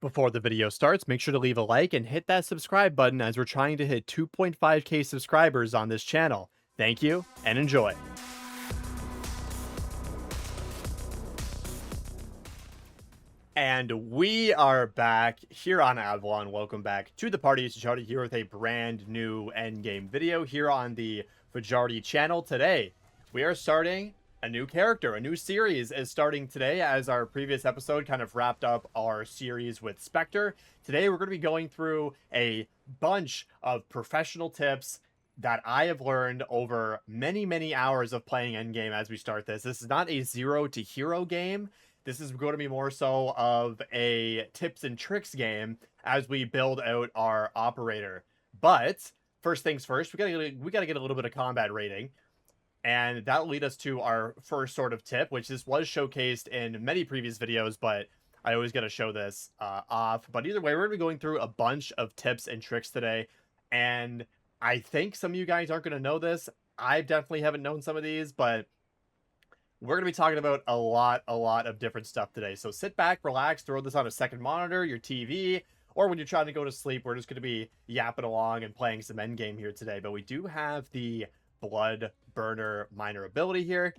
Before the video starts, make sure to leave a like and hit that subscribe button as we're trying to hit 2.5k subscribers on this channel. Thank you and enjoy. And we are back here on Avalon. Welcome back to the party. It's Fajardi here with a brand new Endgame video here on the Fajardi channel. Today, we are starting a new character. A new series is starting today, as our previous episode kind of wrapped up our series with Spectre. Today, we're going to be going through a bunch of professional tips that I have learned over many, many hours of playing Endgame as we start this. This is not a 0 to hero game. This is going to be more so of a tips and tricks game as we build out our operator. But first things first, we gotta get a little bit of combat rating, and that'll lead us to our first sort of tip, which this was showcased in many previous videos, but I always got to show this off. But either way, we're gonna be going through a bunch of tips and tricks today, and I think some of you guys aren't gonna know this. I definitely haven't known some of these, but we're going to be talking about a lot of different stuff today. So sit back, relax, throw this on a second monitor, your TV, or when you're trying to go to sleep. We're just going to be yapping along and playing some Endgame here today. But we do have the Blood Burner minor ability here,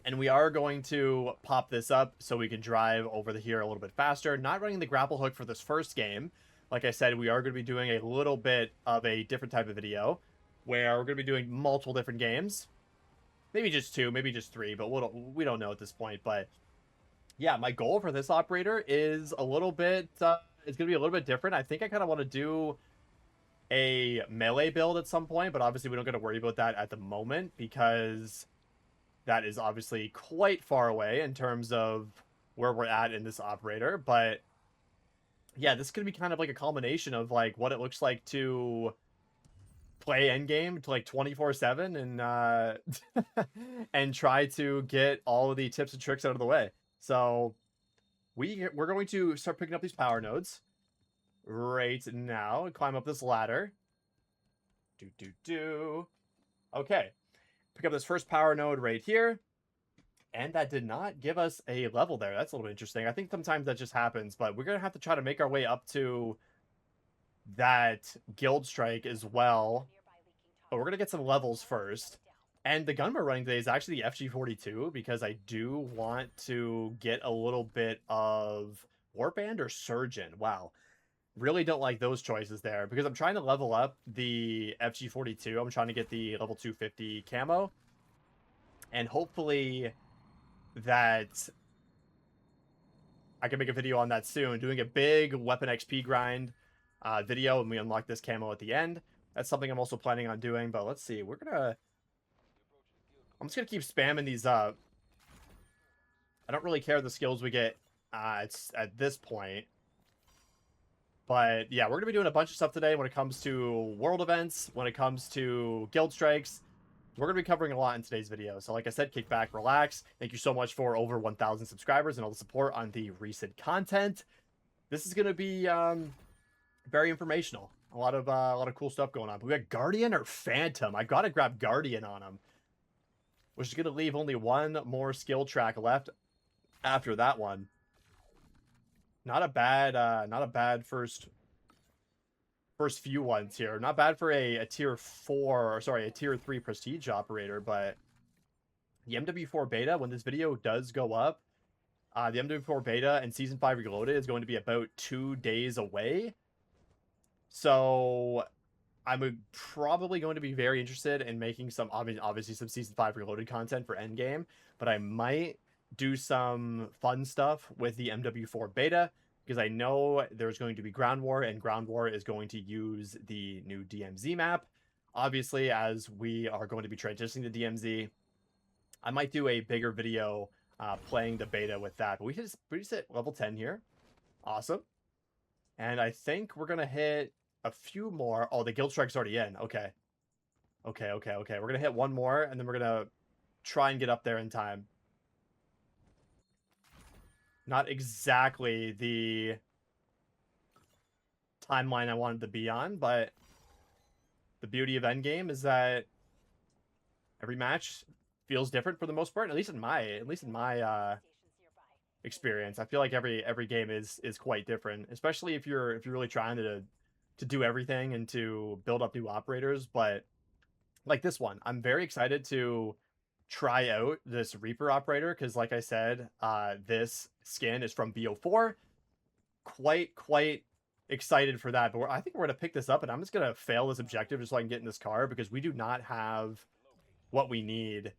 and we are going to pop this up so we can drive over here a little bit faster. Not running the grapple hook for this first game. Like I said, we are going to be doing a little bit of a different type of video where we're going to be doing multiple different games. Maybe just two, maybe just three, but we don't know at this point. But yeah, my goal for this operator is a little bit, it's going to be a little bit different. I think I kind of want to do a melee build at some point, but obviously we don't got to worry about that at the moment because that is obviously quite far away in terms of where we're at in this operator. But yeah, this is going to be kind of like a culmination of like what it looks like to play Endgame to like 24/7 and and try to get all of the tips and tricks out of the way. So we're going to start picking up these power nodes right now and climb up this ladder. Okay, pick up this first power node right here, and that did not give us a level there. That's a little bit interesting. I think sometimes that just happens, but we're gonna have to try to make our way up to that guild strike as well. But we're going to get some levels first. And the gun we're running today is actually the FG42 because I do want to get a little bit of Warband or Surgeon. Wow. Really don't like those choices there because I'm trying to level up the FG42. I'm trying to get the level 250 camo. And hopefully that I can make a video on that soon. Doing a big weapon XP grind video and we unlock this camo at the end. That's something I'm also planning on doing, but let's see. I'm just gonna keep spamming these up. I don't really care the skills we get it's at this point. But yeah, we're gonna be doing a bunch of stuff today when it comes to world events, when it comes to guild strikes. We're gonna be covering a lot in today's video. So like I said, kick back, relax. Thank you so much for over 1,000 subscribers and all the support on the recent content. This is gonna be very informational. A lot of cool stuff going on. But we got Guardian or Phantom. I gotta grab Guardian on him, which is gonna leave only one more skill track left after that one. Not a bad first few ones here. Not bad for a tier 4, or sorry, a tier 3 prestige operator. But the MW4 beta, when this video does go up, the MW4 beta and season 5 reloaded is going to be about 2 days away. So I'm probably going to be very interested in making some, obviously some Season 5 Reloaded content for Endgame, but I might do some fun stuff with the MW4 beta, because I know there's going to be Ground War, and Ground War is going to use the new DMZ map. Obviously, as we are going to be transitioning to DMZ, I might do a bigger video playing the beta with that. But we just hit level 10 here. Awesome. And I think we're going to hit a few more. Oh, the guild strike's already in. Okay. Okay. We're going to hit one more, and then we're going to try and get up there in time. Not exactly the timeline I wanted to be on, but the beauty of Endgame is that every match feels different for the most part, at least in my experience. I feel like every game is quite different, especially if you're really trying to do everything and to build up new operators. But like this one, I'm very excited to try out this Reaper operator because, like I said, this skin is from BO4. Quite excited for that. But I think we're gonna pick this up, and I'm just gonna fail this objective just so I can get in this car because we do not have what we need.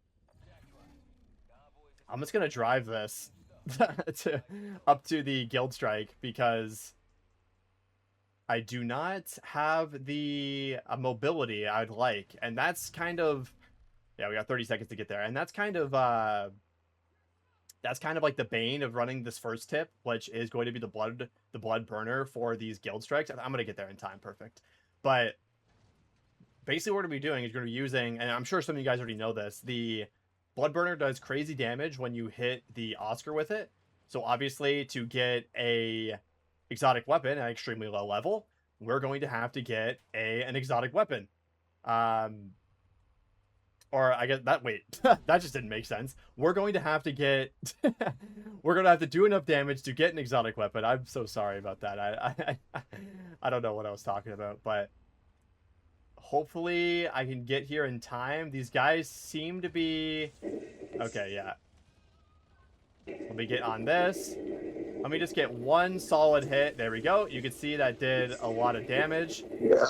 I'm just gonna drive this up to the guild strike because I do not have the mobility I'd like, and that's kind of, yeah, we got 30 seconds to get there, and that's kind of like the bane of running this first tip, which is going to be the blood burner for these guild strikes. I'm gonna get there in time, perfect. But basically, what we're gonna be doing is we're gonna be using, and I'm sure some of you guys already know this, the blood burner does crazy damage when you hit the Oscar with it. So obviously, to get a exotic weapon at extremely low level, we're going to have to get an exotic weapon. Or I guess that, wait, that just didn't make sense. We're going to have to get, we're going to have to do enough damage to get an exotic weapon. I'm so sorry about that. I don't know what I was talking about, but hopefully I can get here in time. These guys seem to be, okay, yeah. Let me get on this. Let me just get one solid hit. There we go. You can see that did a lot of damage. Yeah.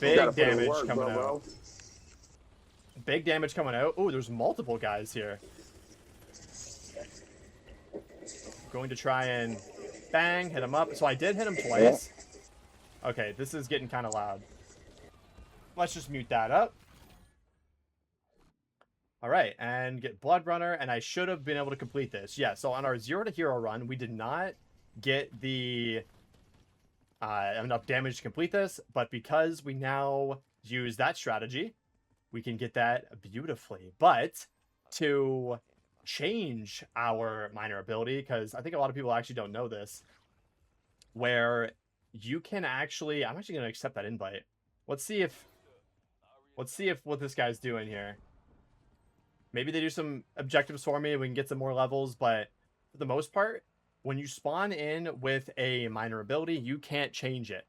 Big damage coming out. Big damage coming out. Oh, there's multiple guys here. Going to try and bang, hit him up. So I did hit him twice. Okay, this is getting kind of loud. Let's just mute that up. All right, and get Blood Runner, and I should have been able to complete this. Yeah, so on our 0 to hero run, we did not get the enough damage to complete this, but because we now use that strategy, we can get that beautifully. But to change our minor ability, because I think a lot of people actually don't know this, where you can actually, I'm actually going to accept that invite. Let's see if what this guy's doing here. Maybe they do some objectives for me and we can get some more levels, but for the most part, when you spawn in with a minor ability, you can't change it.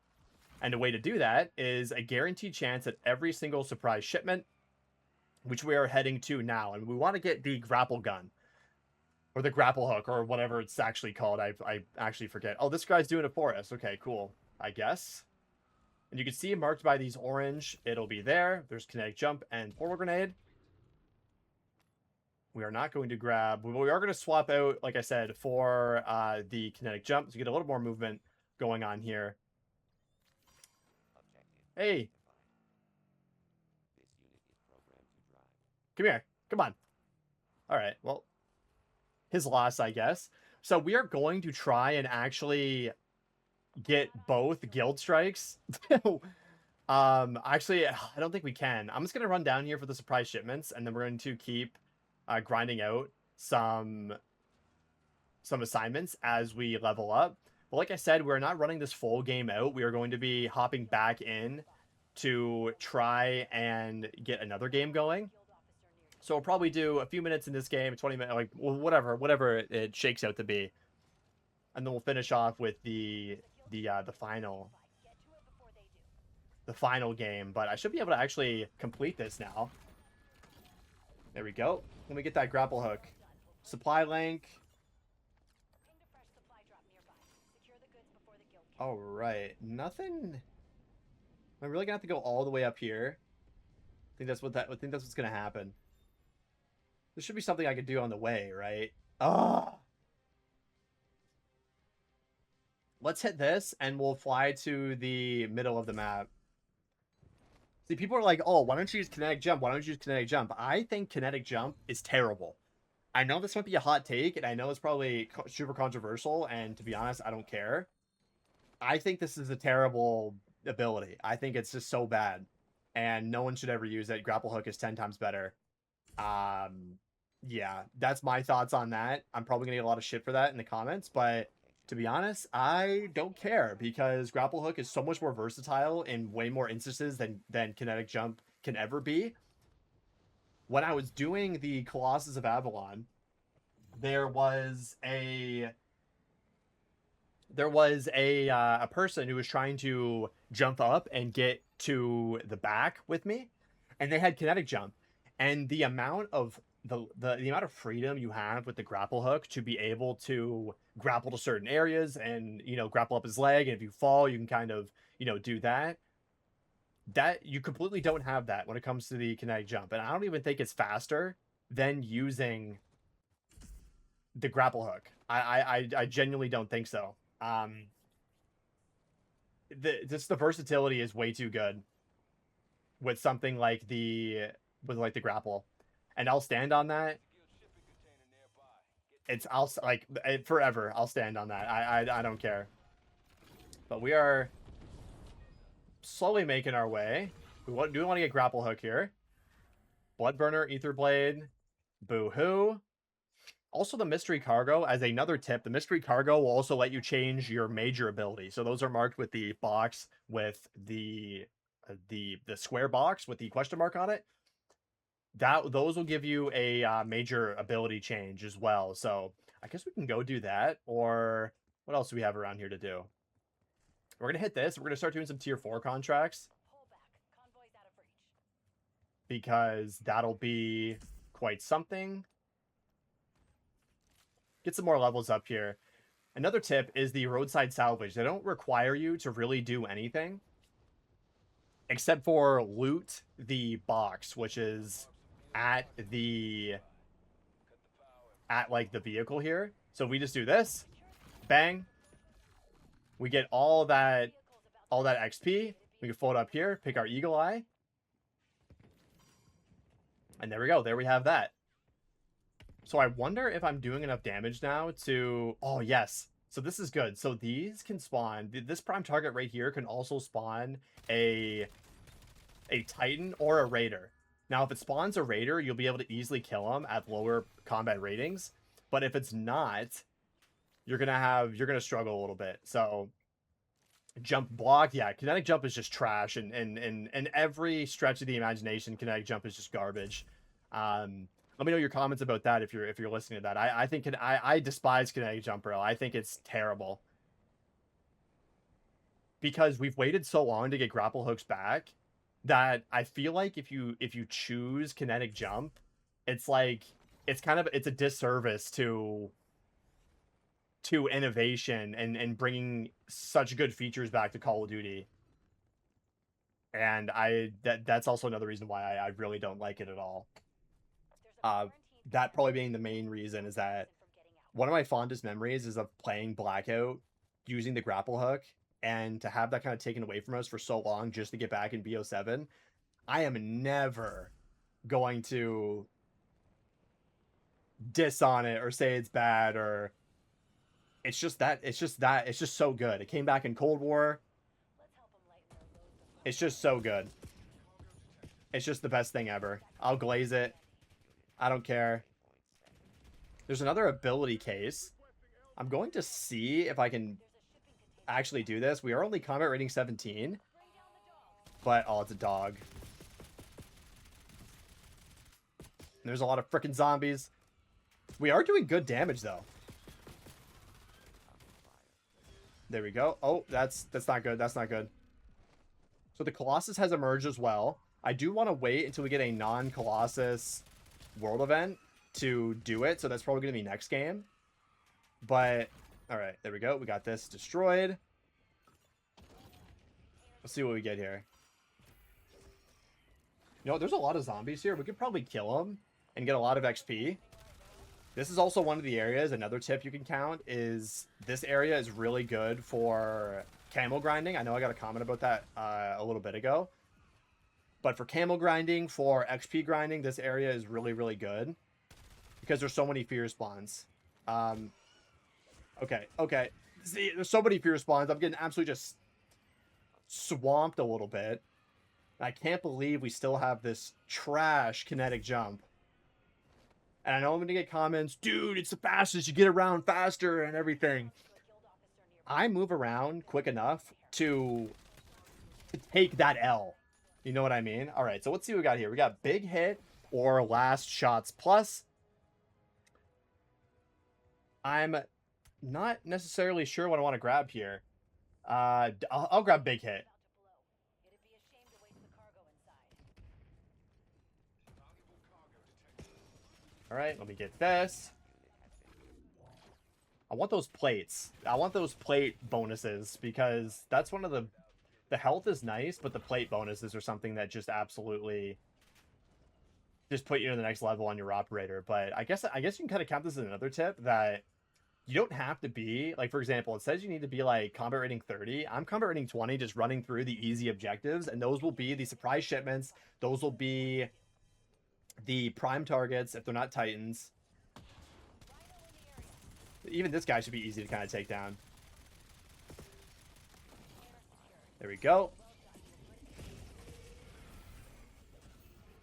And the way to do that is a guaranteed chance at every single surprise shipment, which we are heading to now. And we want to get the grapple gun or the grapple hook or whatever it's actually called. I actually forget. Oh, this guy's doing it for us. Okay, cool. I guess. And you can see marked by these orange, it'll be there. There's kinetic jump and portal grenade. We are not going to grab, we are going to swap out, like I said, for the kinetic jump to get a little more movement going on here. Hey. Come here. Come on. All right. Well, his loss, I guess. So we are going to try and actually get both guild strikes. Actually, I don't think we can. I'm just going to run down here for the surprise shipments, and then we're going to keep grinding out some assignments as we level up. But like I said, we're not running this full game out. We are going to be hopping back in to try and get another game going. So we'll probably do a few minutes in this game, 20 minutes, like whatever it shakes out to be, and then we'll finish off with the final game. But I should be able to actually complete this now. There we go. Let me get that grapple hook. Supply link. All right. Nothing. Am I really gonna have to go all the way up here? I think that's what's gonna happen. There should be something I could do on the way, right? Ah. Let's hit this, and we'll fly to the middle of the map. See, people are like, oh, why don't you use kinetic jump? Why don't you use kinetic jump? I think kinetic jump is terrible. I know this might be a hot take, and I know it's probably super controversial, and to be honest, I don't care. I think this is a terrible ability. I think it's just so bad, and no one should ever use it. Grapple hook is 10 times better. Yeah, that's my thoughts on that. I'm probably gonna get a lot of shit for that in the comments, but to be honest, I don't care because grapple hook is so much more versatile in way more instances than kinetic jump can ever be. When I was doing the Colossus of Avalon, there was a there was a person who was trying to jump up and get to the back with me, and they had kinetic jump, and the amount of the amount of freedom you have with the grapple hook to be able to grapple to certain areas and grapple up his leg, and if you fall you can kind of do that you completely don't have that when it comes to the kinetic jump, and I don't even think it's faster than using the grapple hook. I genuinely don't think so. The versatility is way too good with something like the grapple, and I'll stand on that. I'll like forever. I'll stand on that. I don't care. But we are slowly making our way. Do we want to get grapple hook here? Bloodburner, Ether Blade, Boo Hoo. Also, the mystery cargo, as another tip, the mystery cargo will also let you change your major ability. So those are marked with the box with the square box with the question mark on it. Those will give you a major ability change as well. So I guess we can go do that. Or what else do we have around here to do? We're gonna hit this. We're gonna start doing some tier 4 contracts because that'll be quite something. Get some more levels up here. Another tip is the roadside salvage. They don't require you to really do anything except for loot the box, which is at like the vehicle here. So we just do this, bang, we get all that XP. We can fold up here, pick our eagle eye, and there we go. There we have that. So I wonder if I'm doing enough damage now to... Oh, yes. So this is good. So these can spawn... This prime target right here can also spawn a Titan or a Raider. Now, if it spawns a Raider, you'll be able to easily kill him at lower combat ratings. But if it's not, you're gonna struggle a little bit. So jump block, yeah, kinetic jump is just trash, and every stretch of the imagination, kinetic jump is just garbage. Let me know your comments about that if you're listening to that. I think I despise kinetic jump, bro. I think it's terrible because we've waited so long to get grapple hooks back that I feel like if you choose kinetic jump, it's like it's a disservice to innovation and bringing such good features back to Call of Duty. And that's also another reason why I really don't like it at all. That probably being the main reason is that one of my fondest memories is of playing Blackout using the grapple hook, and to have that kind of taken away from us for so long just to get back in BO7. I am never going to diss on it or say it's bad, or it's just so good. It came back in Cold War. It's just so good. It's just the best thing ever. I'll glaze it. I don't care. There's another ability case. I'm going to see if I can actually do this. We are only combat rating 17. But, oh, it's a dog. There's a lot of freaking zombies. We are doing good damage, though. There we go. Oh, that's not good. That's not good. So the Colossus has emerged as well. I do want to wait until we get a non-Colossus world event to do it, so that's probably going to be next game. But all right, there we go. We got this destroyed. Let's see what we get here. There's a lot of zombies here. We could probably kill them and get a lot of XP. This is also one of the areas. Another tip you can count is this area is really good for camel grinding. I know I got a comment about that a little bit ago. But for camel grinding, for XP grinding, this area is really, really good. Because there's so many fear spawns. Okay. See, there's so many fear spawns. I'm getting absolutely just swamped a little bit. I can't believe we still have this trash kinetic jump. And I know I'm going to get comments, dude, it's the fastest. You get around faster and everything. I move around quick enough to take that L. You know what I mean? All right, so let's see what we got here. We got big hit or last shots plus. I'm not necessarily sure what I want to grab here. I'll grab big hit. All right, let me get this. I want those plates. I want those plate bonuses because that's one of the health is nice, but the plate bonuses are something that just absolutely just put you to the next level on your operator. But I guess you can kind of count this as another tip that you don't have to be like, for example, it says you need to be like combat rating 30. I'm combat rating 20, just running through the easy objectives, and those will be the surprise shipments. Those will be the prime targets if they're not titans. Even this guy should be easy to kind of take down. There we go.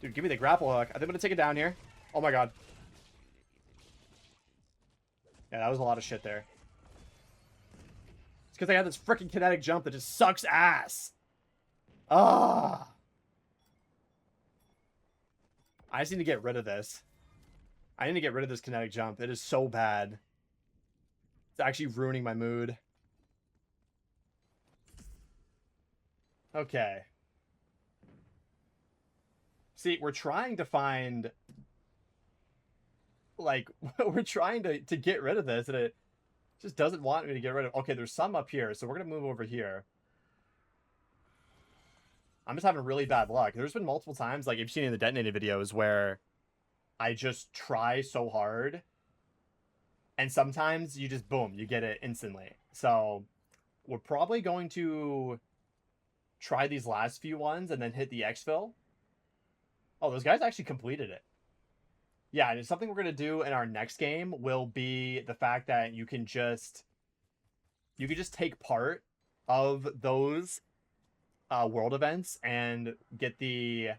Dude, give me the grapple hook. I think I'm going to take it down here. Oh my god. Yeah, that was a lot of shit there. It's because I got this freaking kinetic jump that just sucks ass. Ah. I just need to get rid of this. I need to get rid of this kinetic jump. It is so bad. It's actually ruining my mood. Okay. See, we're trying to find... Like, we're trying to get rid of this, and it just doesn't want me to get rid of... Okay, there's some up here, so we're going to move over here. I'm just having really bad luck. There's been multiple times, like you've seen in the detonated videos, where I just try so hard, and sometimes you just, boom, you get it instantly. So we're probably going to try these last few ones and then hit the exfil. Oh, those guys actually completed it. Yeah, and something we're going to do in our next game will be the fact that you can just take part of those world events and get the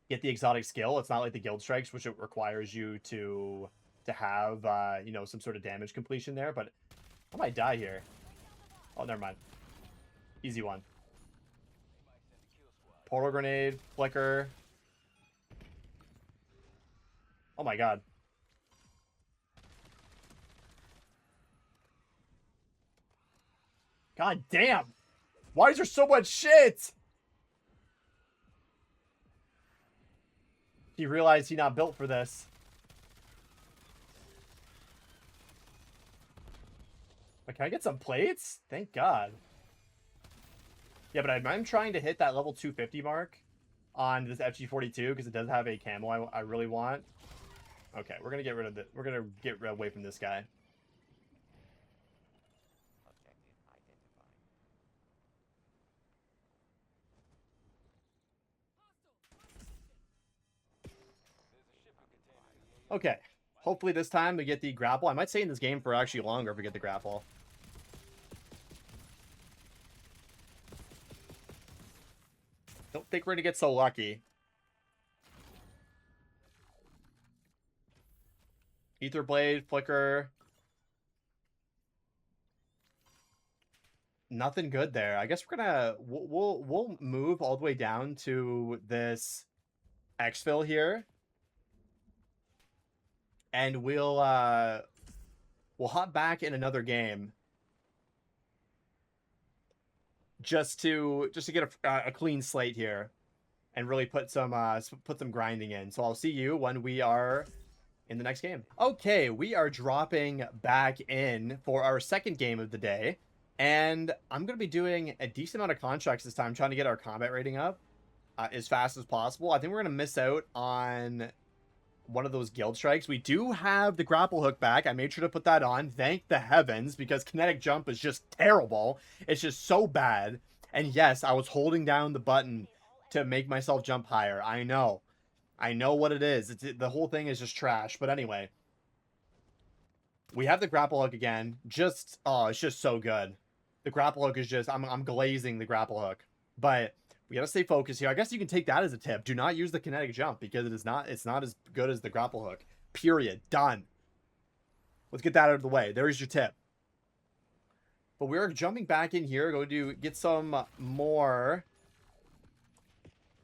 exotic skill. It's not like the guild strikes, which it requires you to have you know, some sort of damage completion there, but I might die here. Oh, never mind. Easy one. Portal grenade, flicker. Oh my god. God damn! Why is there so much shit? He realized he's not built for this. But can I get some plates? Thank God. Yeah, but I'm trying to hit that level 250 mark on this FG42 because it does have a camo I really want. Okay, we're gonna get rid of it. We're gonna get away from this guy. Okay, hopefully this time we get the grapple. I might stay in this game for actually longer if we get the grapple. Don't think we're gonna get so lucky. Ether blade, flicker. Nothing good there. I guess we're gonna we'll move all the way down to this exfil here, and we'll hop back in another game just to get a clean slate here and really put some grinding in. So I'll see you when we are in the next game. Okay, we are dropping back in for our second game of the day. And I'm going to be doing a decent amount of contracts this time, trying to get our combat rating up as fast as possible. I think we're going to miss out on one of those guild strikes. We do have the grapple hook back. I made sure to put that on. Thank the heavens, because kinetic jump is just terrible. It's just so bad. And yes, I was holding down the button to make myself jump higher. I know. I know what it is. The whole thing is just trash. But anyway, we have the grapple hook again. Just, oh, it's just so good. The grapple hook is just, I'm glazing the grapple hook. But we got to stay focused here. I guess you can take that as a tip. Do not use the kinetic jump because it's not as good as the grapple hook. Period. Done. Let's get that out of the way. There's your tip. But we're jumping back in here, going to get some more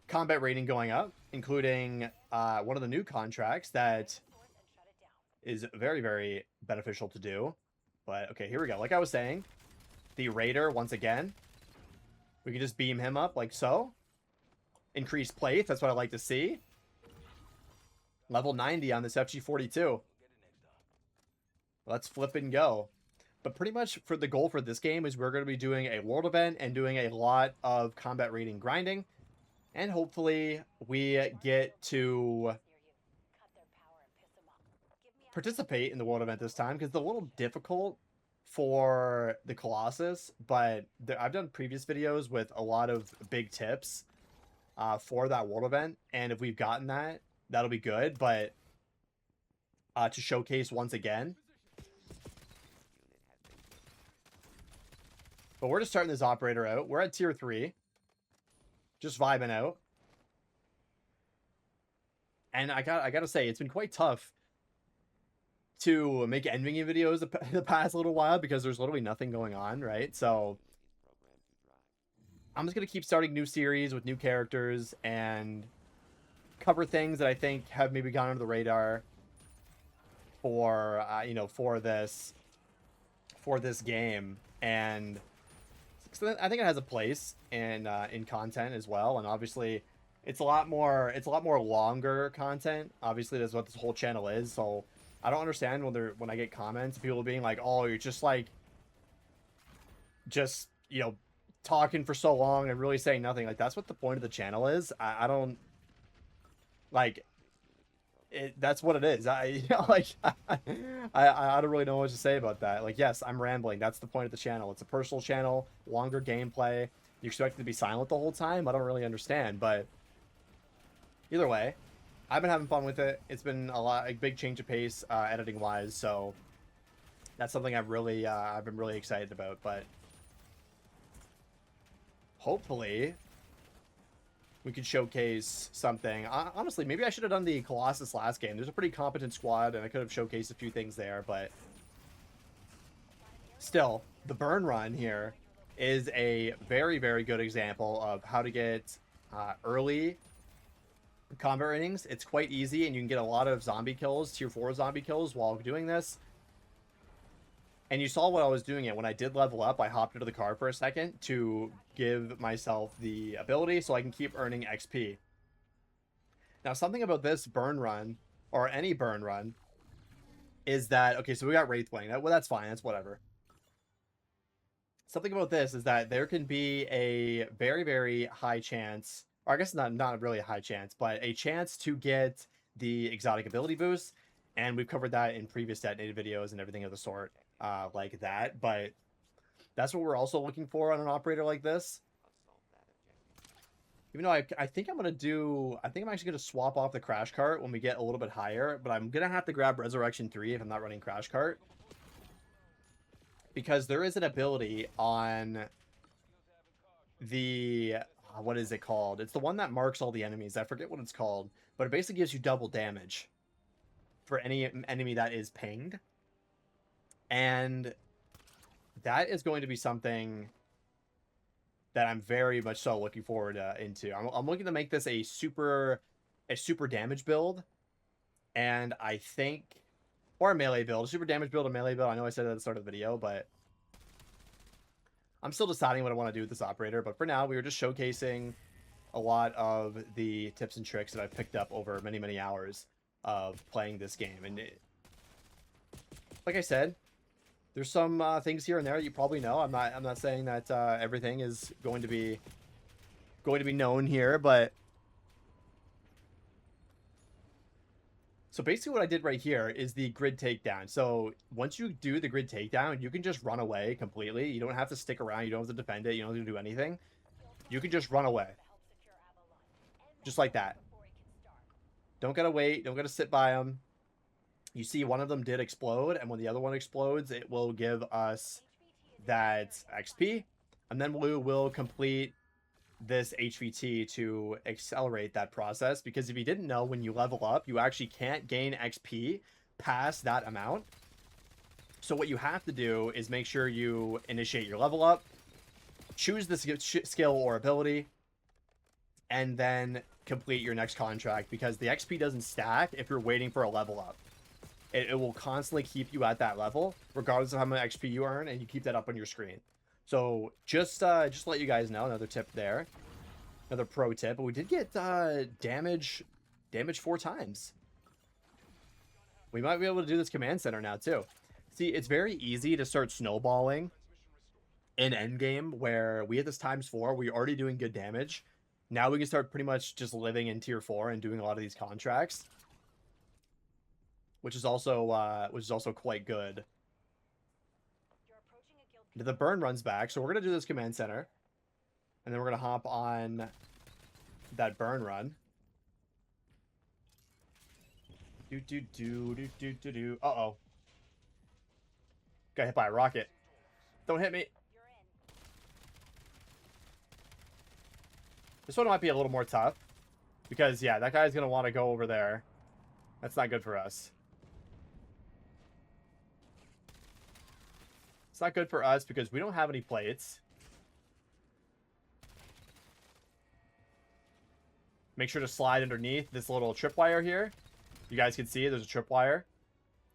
combat rating going up, including one of the new contracts that is very, very beneficial to do. But, okay, here we go. Like I was saying, the Raider, once again, we can just beam him up like so. Increase plate, that's what I like to see. Level 90 on this FG42. Let's flip and go. But pretty much for the goal for this game is we're going to be doing a world event and doing a lot of combat rating grinding. And hopefully we get to participate in the world event this time, because it's a little difficult for the Colossus, but I've done previous videos with a lot of big tips for that world event, and if we've gotten that, that'll be good. But to showcase once again, but we're just starting this operator out. We're at tier 3, just vibing out, and I gotta say, it's been quite tough to make Endgame videos the past little while because there's literally nothing going on, right? So I'm just going to keep starting new series with new characters and cover things that I think have maybe gone under the radar for, you know, for this game. And so I think it has a place in content as well. And obviously it's a lot more longer content. Obviously that's what this whole channel is. So I don't understand when I get comments, people being like, "Oh, you're just like, you know, talking for so long and really saying nothing." Like, that's what the point of the channel is. I don't like it. That's what it is. You know, like, I don't really know what to say about that. Like, yes, I'm rambling. That's the point of the channel. It's a personal channel, longer gameplay. You expect it to be silent the whole time? I don't really understand, but either way, I've been having fun with it. It's been a big change of pace, editing wise. So that's something I've been really excited about. But hopefully we could showcase something. Honestly, maybe I should have done the Colossus last game. There's a pretty competent squad, and I could have showcased a few things there. But still, the burn run here is a very, very good example of how to get early combat ratings. It's quite easy, and you can get a lot of zombie kills, tier 4 zombie kills, while doing this. And you saw what I was doing it when I did level up. I hopped into the car for a second to give myself the ability so I can keep earning XP. Now, something about this burn run, or any burn run, is that, okay, so we got Wraithwing. Well, that's fine. That's whatever. Something about this is that there can be a very, very high chance, or I guess not really a high chance, but a chance to get the exotic ability boost. And we've covered that in previous detonated videos and everything of the sort like that. But that's what we're also looking for on an operator like this. Even though I think I'm actually going to swap off the Crash Cart when we get a little bit higher. But I'm going to have to grab Resurrection 3 if I'm not running Crash Cart. Because there is an ability on the... what is it called? It's the one that marks all the enemies. I forget what it's called. But it basically gives you double damage for any enemy that is pinged. And that is going to be something that I'm very much so looking forward into. I'm looking to make this a super damage build. And I think... or a melee build. A super damage build, a melee build. I know I said that at the start of the video, but I'm still deciding what I want to do with this operator. But for now, we were just showcasing a lot of the tips and tricks that I've picked up over many, many hours of playing this game. And like I said, there's some things here and there that you probably know. I'm not saying that everything is going to be known here, but so basically what I did right here is the grid takedown. So once you do the grid takedown, you can just run away completely. You don't have to stick around. You don't have to defend it. You don't have to do anything. You can just run away. Just like that. Don't gotta wait. Don't gotta sit by them. You see one of them did explode, and when the other one explodes, it will give us that XP. And then we will complete this HVT to accelerate that process, because if you didn't know, when you level up, you actually can't gain XP past that amount. So what you have to do is make sure you initiate your level up, choose the skill or ability, and then complete your next contract, because the XP doesn't stack if you're waiting for a level up. it will constantly keep you at that level, regardless of how much XP you earn, and you keep that up on your screen. So just to let you guys know, another tip there, another pro tip. But we did get damage 4 times. We might be able to do this command center now too. See, it's very easy to start snowballing in Endgame, where we had this ×4. We're already doing good damage. Now we can start pretty much just living in tier 4 and doing a lot of these contracts, which is also quite good. The burn runs back, so we're gonna do this command center, and then we're gonna hop on that burn run. Uh-oh. Got hit by a rocket. Don't hit me. This one might be a little more tough, because, yeah, that guy's going to want to go over there. That's not good for us. It's not good for us because we don't have any plates. Make sure to slide underneath this little tripwire here. You guys can see there's a tripwire.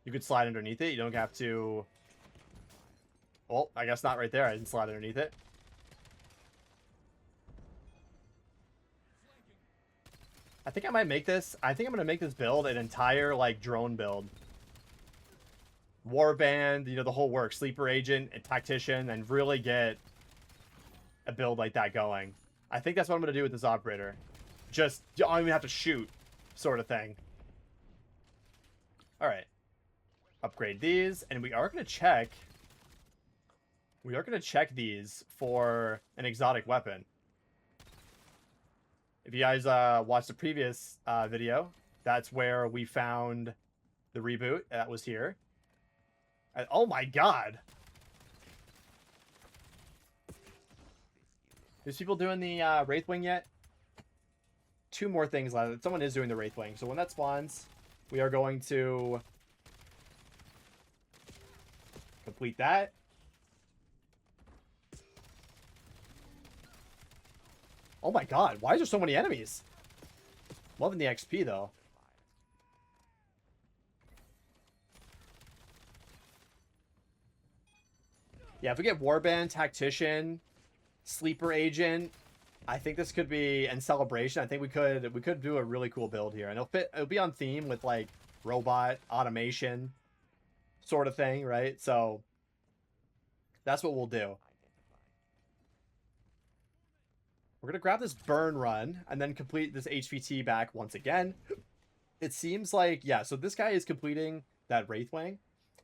You could slide underneath it. You don't have to... Well, I guess not right there. I didn't slide underneath it. I think I might make this. I think I'm going to make this build an entire, like, drone build. Warband, you know, the whole work. Sleeper agent and tactician, and really get a build like that going. I think that's what I'm going to do with this operator. Just, you don't even have to shoot, sort of thing. Alright. Upgrade these, and we are going to check... We are going to check these for an exotic weapon. If you guys watched the previous video, that's where we found the reboot. That was here. And, oh my god! Is people doing the Wraithwing yet? 2 more things left. Someone is doing the Wraithwing. So when that spawns, we are going to complete that. Oh my god, why is there so many enemies? Loving the XP, though. Yeah, if we get Warband, Tactician, Sleeper Agent, I think this could be, and Celebration, I think we could do a really cool build here. And it'll be on theme with, like, robot, automation, sort of thing, right? So, that's what we'll do. We're going to grab this burn run and then complete this HVT back once again. It seems like, yeah, so this guy is completing that Wraithwing.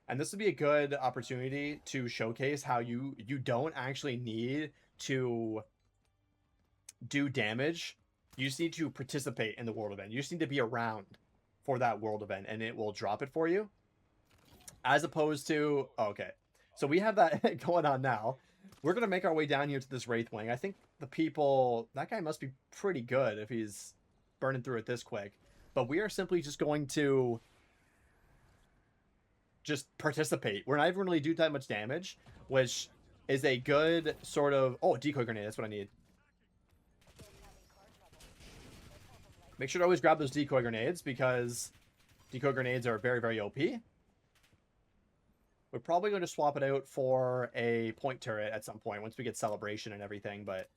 And this would be a good opportunity to showcase how you don't actually need to do damage. You just need to participate in the world event. You just need to be around for that world event, and it will drop it for you. As opposed to... Oh, okay. So we have that going on now. We're going to make our way down here to this Wraithwing. I think the people... That guy must be pretty good if he's burning through it this quick. But we are simply just going to just participate. We're not even really do that much damage, which is a good sort of... Oh, decoy grenade. That's what I need. Make sure to always grab those decoy grenades, because decoy grenades are very, very OP. We're probably going to swap it out for a point turret at some point once we get celebration and everything. But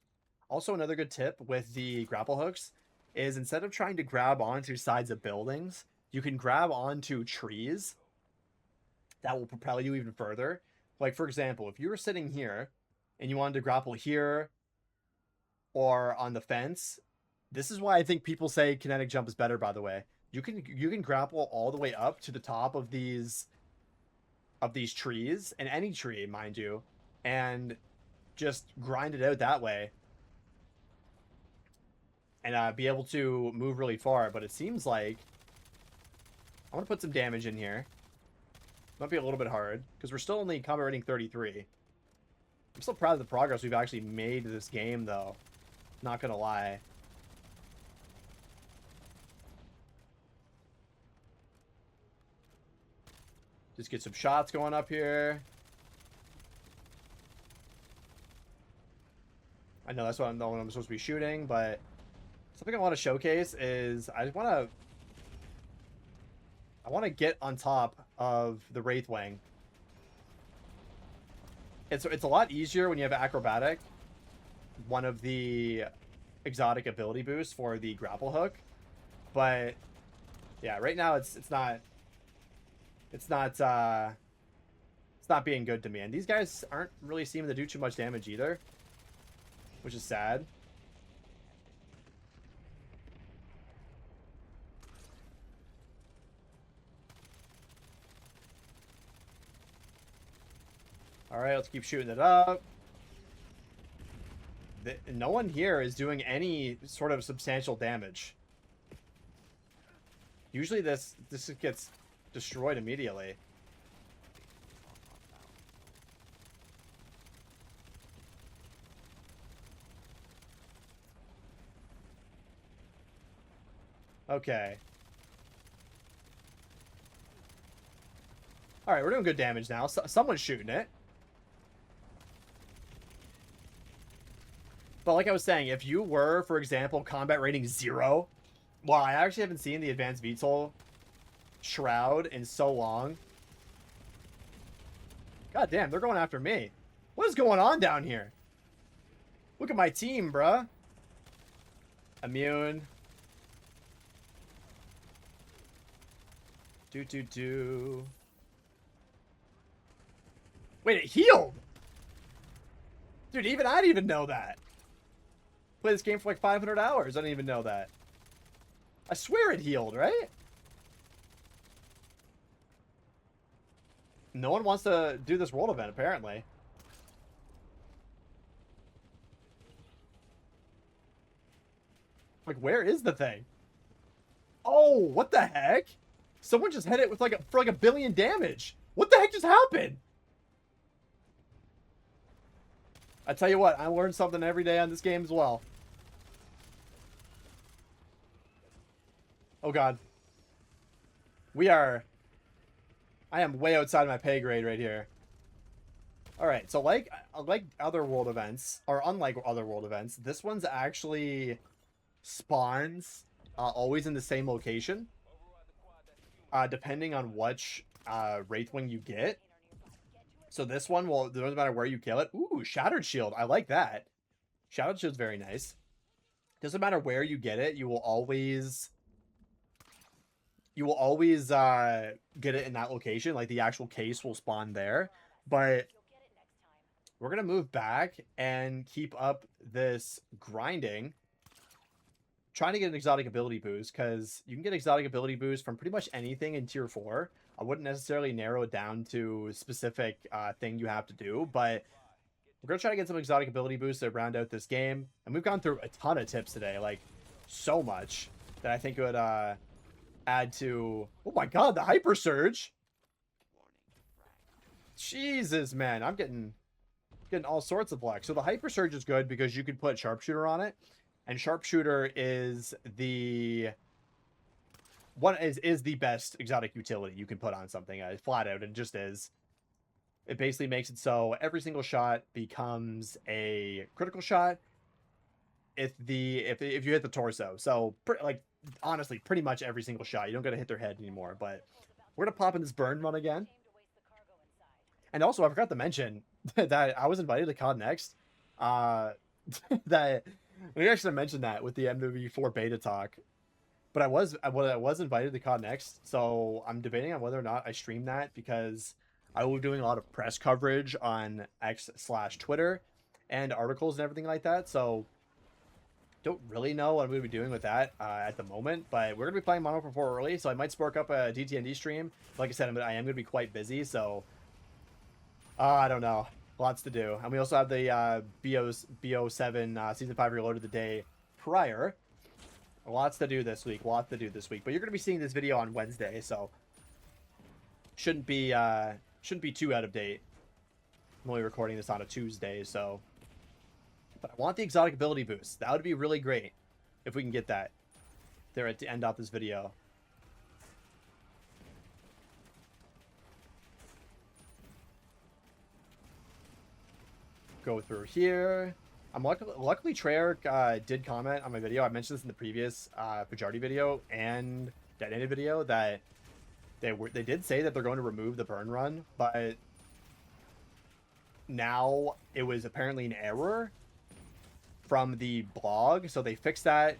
also another good tip with the grapple hooks is, instead of trying to grab onto sides of buildings, you can grab onto trees. That will propel you even further. Like, for example, if you were sitting here and you wanted to grapple here or on the fence, this is why I think people say kinetic jump is better, by the way. You can grapple all the way up to the top of these trees, and any tree, mind you, and just grind it out that way and be able to move really far. But it seems like I want to put some damage in here. Might be a little bit hard because we're still only combat rating 33. I'm still proud of the progress we've actually made to this game, though. Not gonna lie. Just get some shots going up here. I know that's what I'm supposed to be shooting, but something I want to showcase is I want to get on top of the Wraithwing. It's a lot easier when you have acrobatic, one of the exotic ability boosts for the grapple hook. But yeah, right now it's not being good to me. And these guys aren't really seeming to do too much damage either, which is sad. All right, let's keep shooting it up. No one here is doing any sort of substantial damage. Usually this gets destroyed immediately. Okay. All right, we're doing good damage now. Someone's shooting it. But like I was saying, if you were, for example, combat rating 0, well, I actually haven't seen the advanced VTOL shroud in so long. God damn, they're going after me. What is going on down here? Look at my team, bruh. Immune. Do. Wait, it healed? Dude, even I didn't even know that. Played this game for like 500 hours. I didn't even know that. I swear it healed, right? No one wants to do this world event, apparently. Like, where is the thing? Oh, what the heck? Someone just hit it with for like a billion damage. What the heck just happened? I tell you what, I learn something every day on this game as well. Oh god. I am way outside my pay grade right here. Alright, so like other world events, or unlike other world events, this one's actually spawns always in the same location. Depending on which Wraithwing you get. So this one will, it doesn't matter where you kill it. Ooh, Shattered Shield. I like that. Shattered Shield's very nice. Doesn't matter where you get it, you will always get it in that location. Like the actual case will spawn there. But we're gonna move back and keep up this grinding, trying to get an exotic ability boost, because you can get exotic ability boost from pretty much anything in tier 4. I wouldn't necessarily narrow it down to a specific thing you have to do, but we're going to try to get some exotic ability boosts to round out this game. And we've gone through a ton of tips today, like so much that I think it would add to... Oh my god, the Hyper Surge! Jesus, man, I'm getting all sorts of luck. So the Hyper Surge is good because you can put Sharpshooter on it. And Sharpshooter is the is the best exotic utility you can put on something. Flat out, it just is. It basically makes it so every single shot becomes a critical shot if you hit the torso. So like honestly, pretty much every single shot. You don't got to hit their head anymore. But we're gonna pop in this burn run again. And also, I forgot to mention that I was invited to COD Next. That we actually mentioned that with the MW4 beta talk. But I was invited to COD Next, so I'm debating on whether or not I stream that, because I will be doing a lot of press coverage on X/Twitter and articles and everything like that. So don't really know what I'm going to be doing with that at the moment. But we're going to be playing Modern Warfare 4 early, so I might spark up a DTND stream. Like I said, I am going to be quite busy, so I don't know. Lots to do. And we also have the BO7 Season 5 Reloaded the day prior. Lots to do this week. But you're going to be seeing this video on Wednesday, so shouldn't be too out of date. I'm only recording this on a Tuesday, so. But I want the exotic ability boost. That would be really great if we can get that there at the end of this video. Go through here. I'm luckily Treyarch did comment on my video. I mentioned this in the previous Fajardi video and Detonated video, that They did say that they're going to remove the burn run, but now it was apparently an error from the blog, so they fixed that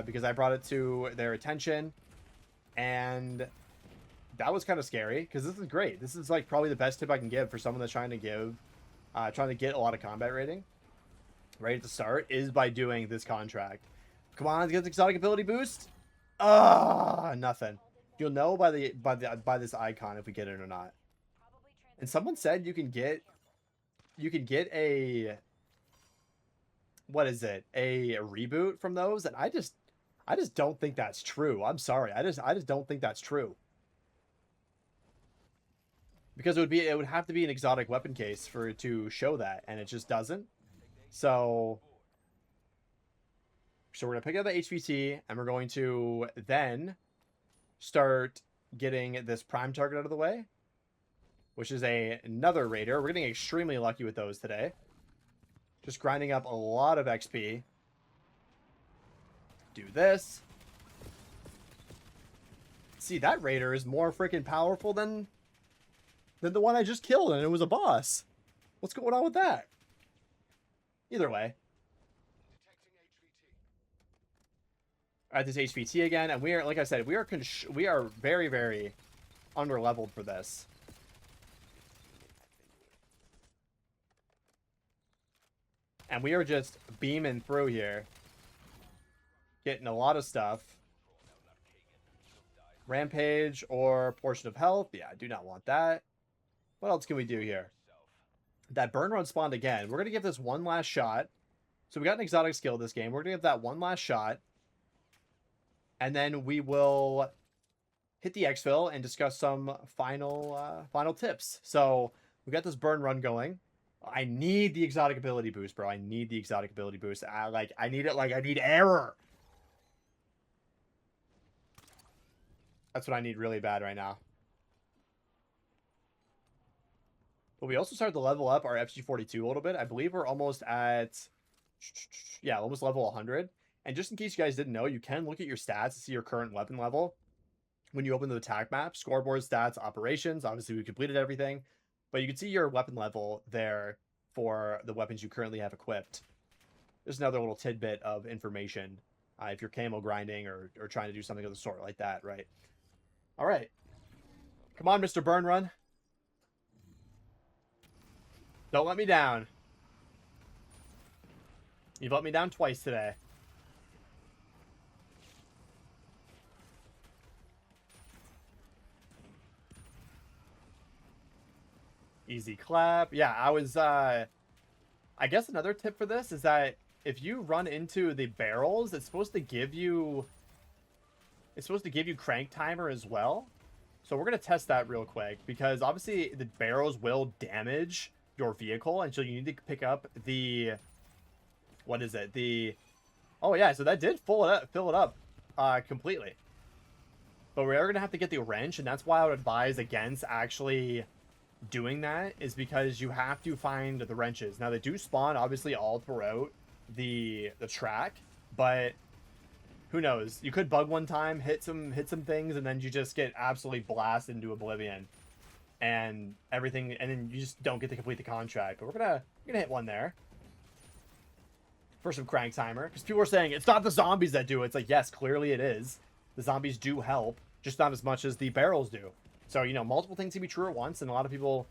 because I brought it to their attention, and that was kind of scary because this is great. This is like probably the best tip I can give for someone that's trying to get a lot of combat rating right at the start is by doing this contract. Come on, get the exotic ability boost. Nothing. You'll know by this icon if we get it or not. And someone said you can get a, what is it? A reboot from those, and I just don't think that's true. I'm sorry. I just don't think that's true. Because it would have to be an exotic weapon case for it to show that, and it just doesn't. So we're going to pick up the HVT, and we're going to then start getting this prime target out of the way, which is another raider. We're getting extremely lucky with those today. Just grinding up a lot of XP. Do this. See, that raider is more freaking powerful than the one I just killed, and it was a boss. What's going on with that? Either way. At this HVT again, and we are, like I said, we are very, very under-leveled for this. And we are just beaming through here. Getting a lot of stuff. Rampage or portion of health. Yeah, I do not want that. What else can we do here? That burn run spawned again. We're going to give this one last shot. So we got an exotic skill this game. We're going to give that one last shot. And then we will hit the exfil and discuss some final tips. So we got this burn run going. I need the exotic ability boost, bro. I need the exotic ability boost. I need it like I need error. That's what I need really bad right now. But we also started to level up our FG42 a little bit. I believe we're almost at, yeah, almost level 100. And just in case you guys didn't know, you can look at your stats to see your current weapon level when you open the attack map. Scoreboard, stats, operations. Obviously, we completed everything. But you can see your weapon level there for the weapons you currently have equipped. There's another little tidbit of information if you're camo grinding or trying to do something of the sort like that, right? All right. Come on, Mr. Burn Run. Don't let me down. You've let me down twice today. Easy clap. Yeah, I was, I guess another tip for this is that if you run into the barrels, it's supposed to give you crank timer as well. So we're going to test that real quick because obviously the barrels will damage your vehicle. And so you need to pick up the, what is it? Oh yeah, so that did fill it up completely. But we are going to have to get the wrench, and that's why I would advise against actually doing that, is because you have to find the wrenches. Now they do spawn obviously all throughout the track, but who knows? You could bug one time, hit some things, and then you just get absolutely blasted into oblivion and everything, and then you just don't get to complete the contract. But we're gonna hit one there for some crank timer, because people are saying it's not the zombies that do it. It's like, yes, clearly it is. The zombies do help, just not as much as the barrels do. So, you know, multiple things can be true at once, and a lot of people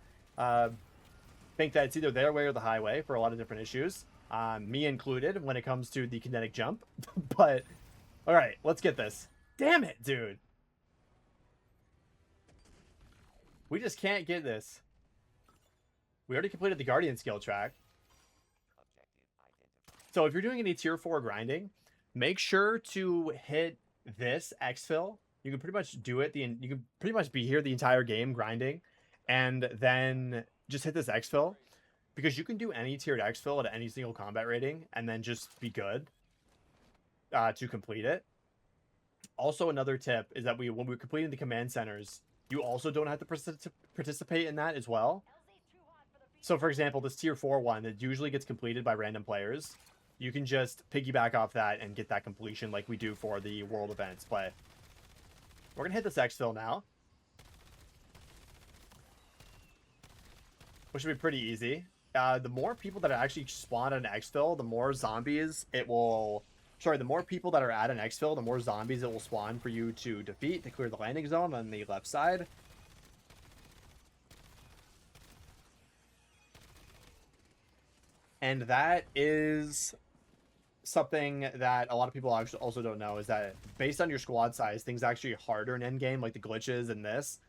think that it's either their way or the highway for a lot of different issues, me included when it comes to the kinetic jump. But all right, let's get this. Damn it, dude. We just can't get this. We already completed the Guardian skill track. So if you're doing any tier 4 grinding, make sure to hit this exfil. You can pretty much do it. You can pretty much be here the entire game grinding, and then just hit this exfil, because you can do any tiered exfil at any single combat rating and then just be good to complete it. Also, another tip is that when we're completing the command centers, you also don't have to participate in that as well. So, for example, this tier 4 one that usually gets completed by random players, you can just piggyback off that and get that completion like we do for the world events. But we're going to hit this exfil now. which should be pretty easy. The more people that actually spawn at an exfil, the more zombies it will... Sorry, the more people that are at an exfil, the more zombies it will spawn for you to defeat to clear the landing zone on the left side. And that is something that a lot of people actually also don't know, is that based on your squad size, things are actually harder in endgame, like the glitches in this.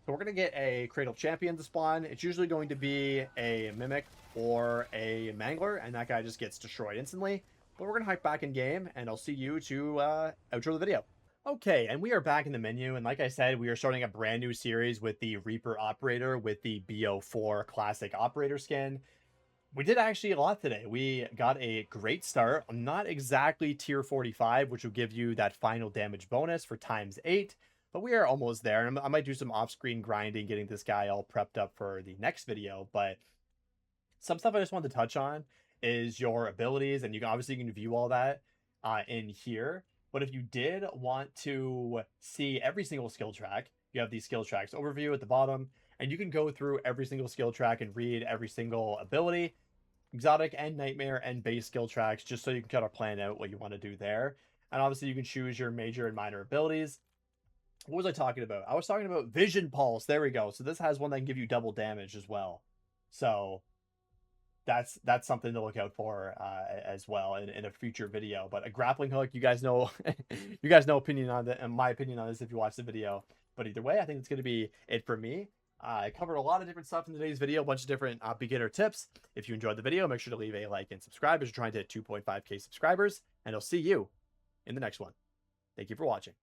So we're going to get a Cradle Champion to spawn. It's usually going to be a Mimic or a Mangler, and that guy just gets destroyed instantly. But we're going to hike back in game, and I'll see you to outro the video. Okay, and we are back in the menu, and like I said, we are starting a brand new series with the Reaper Operator with the BO4 Classic Operator skin. We did actually a lot today. We got a great start. I'm not exactly tier 45, which will give you that final damage bonus for ×8, but we are almost there. And I might do some off-screen grinding, getting this guy all prepped up for the next video. But some stuff I just wanted to touch on is your abilities, and you can obviously view all that in here. But if you did want to see every single skill track, you have these skill tracks overview at the bottom, and you can go through every single skill track and read every single ability, exotic and nightmare and base skill tracks, just so you can kind of plan out what you want to do there. And obviously you can choose your major and minor abilities. What was I talking about? I was talking about Vision Pulse. There we go. So this has one that can give you double damage as well. So that's something to look out for as well in a future video. But a grappling hook, you guys know you guys know opinion on that, and my opinion on this if you watch the video. But either way, I think it's going to be it for me. I covered a lot of different stuff in today's video, a bunch of different beginner tips. If you enjoyed the video, make sure to leave a like and subscribe as you're trying to hit 2.5K subscribers, and I'll see you in the next one. Thank you for watching.